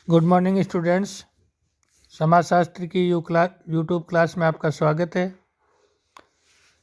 Good morning students. समाजशास्त्र की YouTube class में आपका स्वागत है।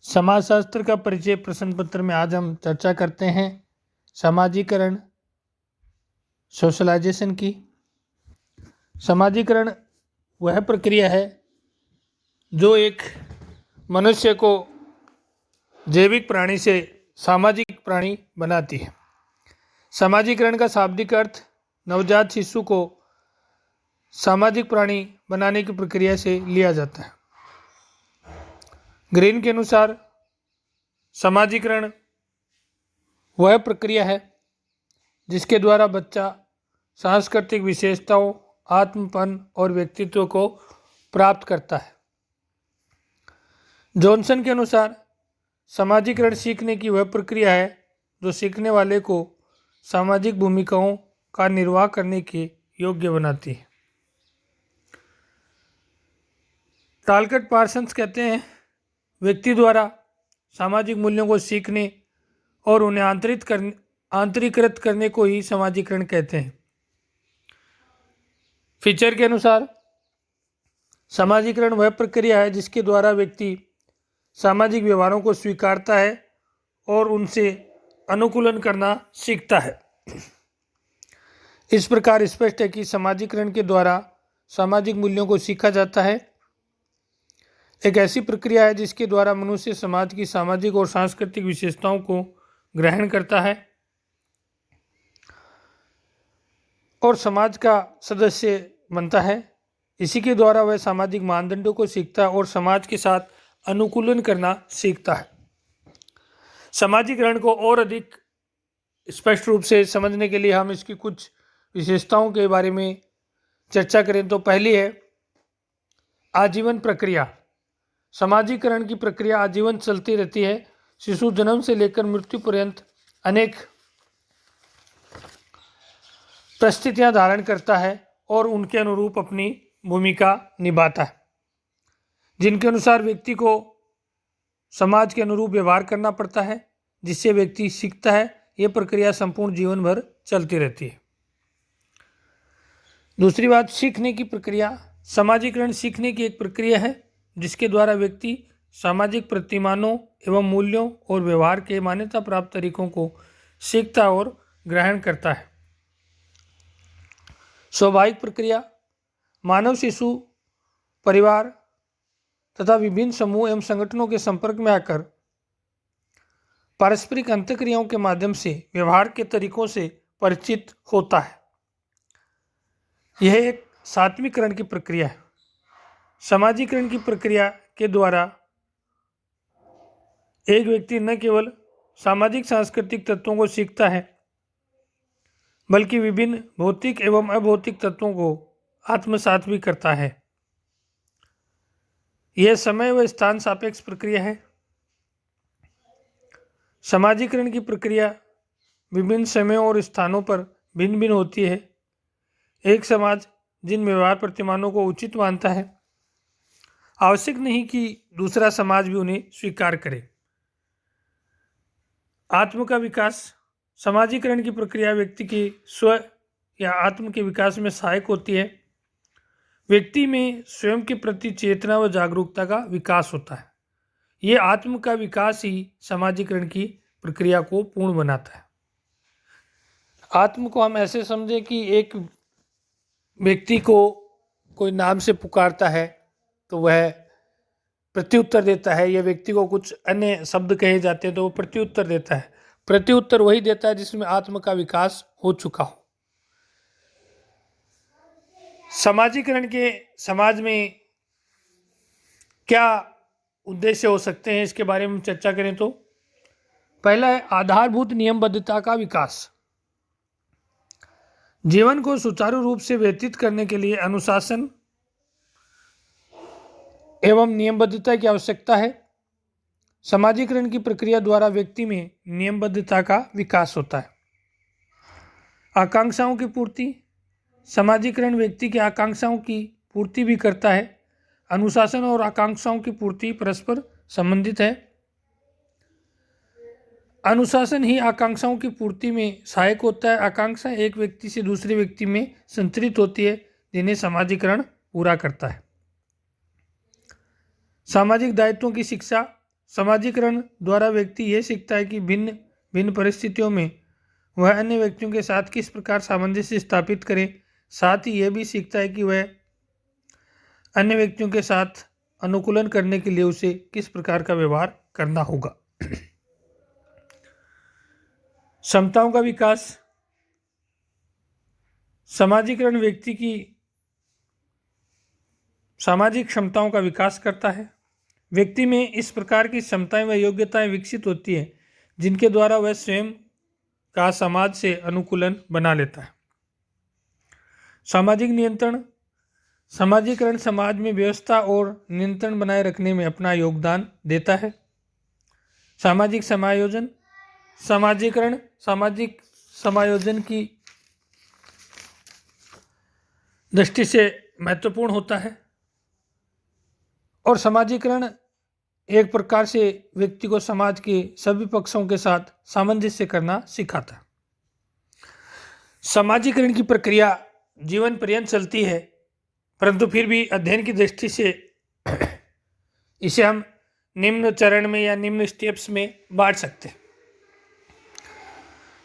समाजशास्त्र का परिचय प्रश्न पत्र में आज हम चर्चा करते हैं समाजीकरण, सोशलाइजेशन की। समाजीकरण वह प्रक्रिया है जो एक मनुष्य को जैविक प्राणी से सामाजिक प्राणी बनाती है। समाजीकरण का शाब्दिक अर्थ नवजात शिशु को सामाजिक प्राणी बनाने की प्रक्रिया से लिया जाता है। ग्रीन के अनुसार समाजीकरण वह प्रक्रिया है जिसके द्वारा बच्चा सांस्कृतिक विशेषताओं, आत्मपन और व्यक्तित्व को प्राप्त करता है। जॉनसन के अनुसार समाजीकरण सीखने की वह प्रक्रिया है जो सीखने वाले को सामाजिक भूमिकाओं का निर्वाह करने के योग्य बनाती है। टालकट पार्सन्स कहते हैं, व्यक्ति द्वारा सामाजिक मूल्यों को सीखने और उन्हें आंतरिकृत करने को ही समाजीकरण कहते हैं। फीचर के अनुसार समाजीकरण वह प्रक्रिया है जिसके द्वारा व्यक्ति सामाजिक व्यवहारों को स्वीकारता है और उनसे अनुकूलन करना सीखता है। इस प्रकार स्पष्ट है कि समाजीकरण के द्वारा सामाजिक मूल्यों को सीखा जाता है। एक ऐसी प्रक्रिया है जिसके द्वारा मनुष्य समाज की सामाजिक और सांस्कृतिक विशेषताओं को ग्रहण करता है और समाज का सदस्य बनता है। इसी के द्वारा वह सामाजिक मानदंडों को सीखता है और समाज के साथ अनुकूलन करना सीखता है। समाजीकरण को और अधिक स्पष्ट रूप से समझने के लिए हम इसकी कुछ विशेषताओं के बारे में चर्चा करें तो पहली है आजीवन प्रक्रिया। समाजीकरण की प्रक्रिया आजीवन चलती रहती है। शिशु जन्म से लेकर मृत्यु पर्यंत अनेक परिस्थितियां धारण करता है और उनके अनुरूप अपनी भूमिका निभाता है, जिनके अनुसार व्यक्ति को समाज के अनुरूप व्यवहार करना पड़ता है, जिससे व्यक्ति सीखता है। यह प्रक्रिया संपूर्ण जीवन भर चलती रहती है। दूसरी बात, सीखने की प्रक्रिया। समाजीकरण सीखने की एक प्रक्रिया है जिसके द्वारा व्यक्ति सामाजिक प्रतिमानों एवं मूल्यों और व्यवहार के मान्यता प्राप्त तरीकों को सीखता और ग्रहण करता है। स्वाभाविक प्रक्रिया। मानव शिशु परिवार तथा विभिन्न समूह एवं संगठनों के संपर्क में आकर पारस्परिक अंतःक्रियाओं के माध्यम से व्यवहार के तरीकों से परिचित होता है। यह एक सात्विकरण की प्रक्रिया है। समाजीकरण की प्रक्रिया के द्वारा एक व्यक्ति न केवल सामाजिक सांस्कृतिक तत्वों को सीखता है बल्कि विभिन्न भौतिक एवं अभौतिक तत्वों को आत्मसात भी करता है। यह समय व स्थान सापेक्ष प्रक्रिया है। समाजीकरण की प्रक्रिया विभिन्न समयों और स्थानों पर भिन्न भिन्न होती है। एक समाज जिन व्यवहार प्रतिमानों को उचित मानता है, आवश्यक नहीं कि दूसरा समाज भी उन्हें स्वीकार करे। आत्म का विकास। समाजीकरण की प्रक्रिया व्यक्ति के स्व या आत्म के विकास में सहायक होती है। व्यक्ति में स्वयं के प्रति चेतना व जागरूकता का विकास होता है। ये आत्म का विकास ही समाजीकरण की प्रक्रिया को पूर्ण बनाता है। आत्म को हम ऐसे समझें कि एक व्यक्ति को कोई नाम से पुकारता है तो वह प्रत्युत्तर देता है, या व्यक्ति को कुछ अन्य शब्द कहे जाते हैं तो वो प्रत्युत्तर देता है। प्रत्युत्तर वही देता है जिसमें आत्म का विकास हो चुका हो। समाजीकरण के समाज में क्या उद्देश्य हो सकते हैं, इसके बारे में चर्चा करें तो पहला है आधारभूत नियमबद्धता का विकास। जीवन को सुचारू रूप से व्यतीत करने के लिए अनुशासन एवं नियमबद्धता की आवश्यकता है। समाजीकरण की प्रक्रिया द्वारा व्यक्ति में नियमबद्धता का विकास होता है। आकांक्षाओं की पूर्ति। समाजीकरण व्यक्ति की आकांक्षाओं की पूर्ति भी करता है। अनुशासन और आकांक्षाओं की पूर्ति परस्पर संबंधित है। अनुशासन ही आकांक्षाओं की पूर्ति में सहायक होता है। आकांक्षा एक व्यक्ति से दूसरे व्यक्ति में संतरित होती है, जिन्हें समाजीकरण पूरा करता है। सामाजिक दायित्वों की शिक्षा। समाजीकरण द्वारा व्यक्ति यह सीखता है कि भिन्न भिन्न परिस्थितियों में वह अन्य व्यक्तियों के साथ किस प्रकार सामंजस्य स्थापित करे। साथ ही यह भी सीखता है कि वह अन्य व्यक्तियों के साथ अनुकूलन करने के लिए उसे किस प्रकार का व्यवहार करना होगा। क्षमताओं का विकास। समाजीकरण व्यक्ति की सामाजिक क्षमताओं का विकास करता है। व्यक्ति में इस प्रकार की क्षमताएं व योग्यताएं विकसित होती हैं जिनके द्वारा वह स्वयं का समाज से अनुकूलन बना लेता है। सामाजिक नियंत्रण। समाजीकरण समाज में व्यवस्था और नियंत्रण बनाए रखने में अपना योगदान देता है। सामाजिक समायोजन। समाजीकरण सामाजिक समायोजन की दृष्टि से महत्वपूर्ण होता है और समाजीकरण एक प्रकार से व्यक्ति को समाज के सभी पक्षों के साथ सामंजस्य करना सिखाता है। समाजीकरण की प्रक्रिया जीवन पर्यंत चलती है, परंतु फिर भी अध्ययन की दृष्टि से इसे हम निम्न चरण में या निम्न स्टेप्स में बांट सकते हैं।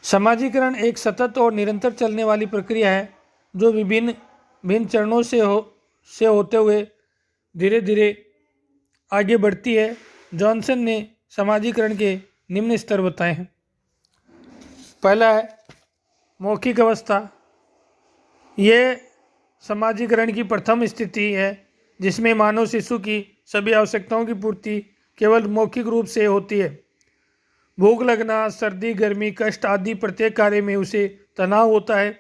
समाजीकरण एक सतत और निरंतर चलने वाली प्रक्रिया है जो विभिन्न चरणों से होते हुए धीरे धीरे आगे बढ़ती है। जॉनसन ने समाजीकरण के निम्न स्तर बताए हैं। पहला है मौखिक अवस्था। यह समाजीकरण की प्रथम स्थिति है जिसमें मानव शिशु की सभी आवश्यकताओं की पूर्ति केवल मौखिक रूप से होती है। भूख लगना, सर्दी, गर्मी, कष्ट आदि प्रत्येक कार्य में उसे तनाव होता है।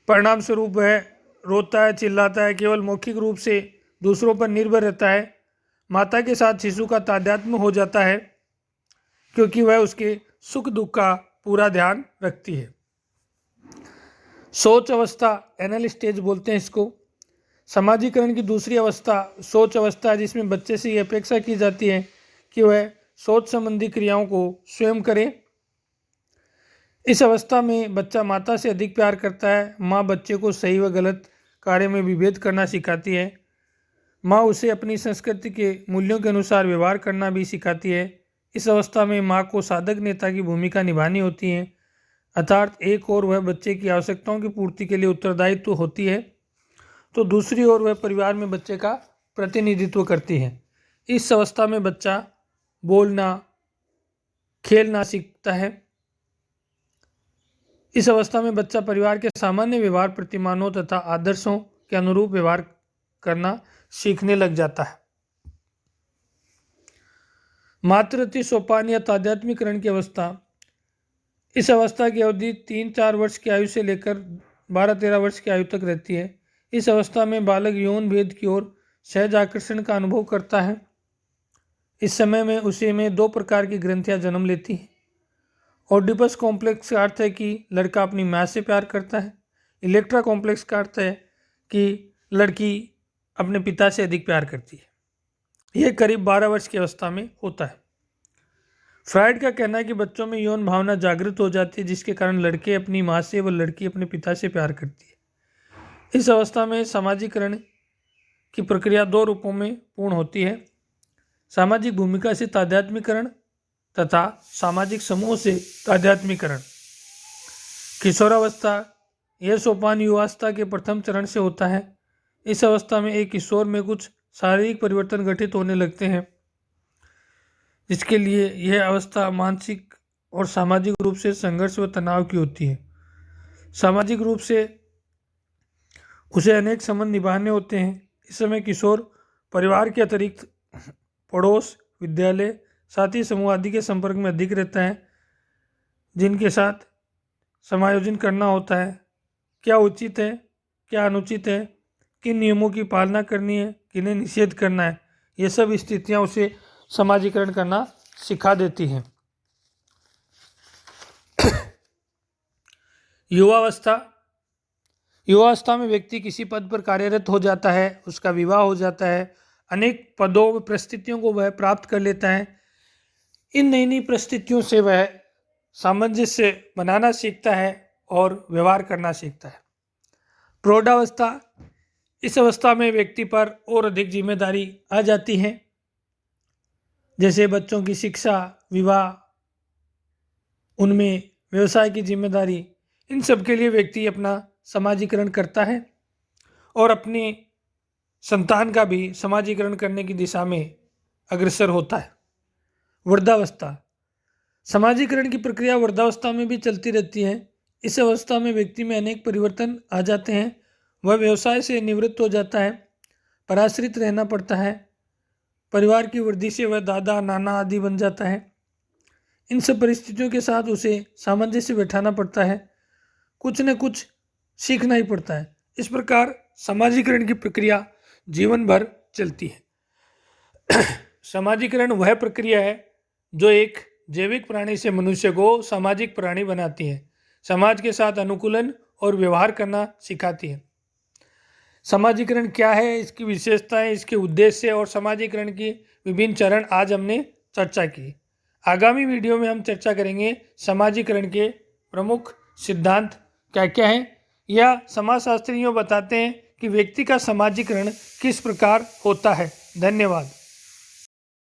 परिणाम स्वरूप वह रोता है, चिल्लाता है, केवल मौखिक रूप से दूसरों पर निर्भर रहता है। माता के साथ शिशु का तादात्म्य हो जाता है क्योंकि वह उसके सुख दुख का पूरा ध्यान रखती है। सोच अवस्था, एनल स्टेज बोलते हैं इसको। समाजीकरण की दूसरी अवस्था सोच अवस्था है जिसमें बच्चे से ये अपेक्षा की जाती है कि वह सोच संबंधी क्रियाओं को स्वयं करे। इस अवस्था में बच्चा माता से अधिक प्यार करता है। माँ बच्चे को सही व गलत कार्य में विभेद करना सिखाती है। माँ उसे अपनी संस्कृति के मूल्यों के अनुसार व्यवहार करना भी सिखाती है। इस अवस्था में माँ को साधक नेता की भूमिका निभानी होती है, अर्थात एक ओर वह बच्चे की आवश्यकताओं की पूर्ति के लिए उत्तरदायित्व होती है तो दूसरी ओर वह परिवार में बच्चे का प्रतिनिधित्व करती है। इस अवस्था में बच्चा बोलना, खेलना सीखता है। इस अवस्था में बच्चा परिवार के सामान्य व्यवहार प्रतिमानों तथा आदर्शों के अनुरूप व्यवहार करना सीखने लग जाता है। मातृत्व सोपान या तादात्म्यकरण की अवस्था। इस अवस्था की अवधि 3-4 वर्ष की आयु से लेकर 12-13 वर्ष की आयु तक रहती है। इस अवस्था में बालक यौन भेद की ओर सहज आकर्षण का अनुभव करता है। इस समय में उसे में 2 प्रकार की ग्रंथियां जन्म लेती हैं। ओडिपस कॉम्प्लेक्स का अर्थ है कि लड़का अपनी माँ से प्यार करता है। इलेक्ट्रा कॉम्प्लेक्स का अर्थ है कि लड़की अपने पिता से अधिक प्यार करती है। यह करीब 12 वर्ष की अवस्था में होता है। फ्राइड का कहना है कि बच्चों में यौन भावना जागृत हो जाती है जिसके कारण लड़के अपनी माँ से व लड़की अपने पिता से प्यार करती है। इस अवस्था में समाजीकरण की प्रक्रिया 2 रूपों में पूर्ण होती है। सामाजिक भूमिका से तादात्म्यकरण तथा सामाजिक समूह से तादात्म्यकरण। किशोरावस्था, यह सोपान युवावस्था के प्रथम चरण से होता है। इस अवस्था में एक किशोर में कुछ शारीरिक परिवर्तन घटित होने लगते हैं जिसके लिए यह अवस्था मानसिक और सामाजिक रूप से संघर्ष व तनाव की होती है। सामाजिक रूप से उसे अनेक संबंध निभाने होते हैं। इस समय किशोर परिवार के अतिरिक्त पड़ोस, विद्यालय, साथी समूह आदि के संपर्क में अधिक रहता है जिनके साथ समायोजन करना होता है। क्या उचित है, क्या अनुचित है, किन नियमों की पालना करनी है, किन्हें निषेध करना है, ये सब स्थितियाँ उसे समाजीकरण करना सिखा देती हैं। युवावस्था। युवावस्था में व्यक्ति किसी पद पर कार्यरत हो जाता है, उसका विवाह हो जाता है, अनेक पदों व परिस्थितियों को वह प्राप्त कर लेता है। इन नई नई परिस्थितियों से वह सामंजस्य बनाना सीखता है और व्यवहार करना सीखता है। प्रौढ़ावस्था, इस अवस्था में व्यक्ति पर और अधिक जिम्मेदारी आ जाती है, जैसे बच्चों की शिक्षा, विवाह, उनमें व्यवसाय की जिम्मेदारी। इन सब के लिए व्यक्ति अपना समाजीकरण करता है और अपनी संतान का भी समाजीकरण करने की दिशा में अग्रसर होता है। वृद्धावस्था, समाजीकरण की प्रक्रिया वृद्धावस्था में भी चलती रहती है। इस अवस्था में व्यक्ति में अनेक परिवर्तन आ जाते हैं। वह व्यवसाय से निवृत्त हो जाता है, पराश्रित रहना पड़ता है। परिवार की वृद्धि से वह दादा, नाना आदि बन जाता है। इन सब परिस्थितियों के साथ उसे सामंजस्य बैठाना पड़ता है, कुछ न कुछ सीखना ही पड़ता है। इस प्रकार समाजीकरण की प्रक्रिया जीवन भर चलती है। समाजीकरण वह प्रक्रिया है जो एक जैविक प्राणी से मनुष्य को सामाजिक प्राणी बनाती है, समाज के साथ अनुकूलन और व्यवहार करना सिखाती है। समाजीकरण क्या है, इसकी विशेषताएं, इसके उद्देश्य और समाजीकरण की विभिन्न चरण आज हमने चर्चा की। आगामी वीडियो में हम चर्चा करेंगे समाजीकरण के प्रमुख सिद्धांत क्या क्या हैं, या समाजशास्त्रियों बताते हैं कि व्यक्ति का समाजीकरण किस प्रकार होता है। धन्यवाद।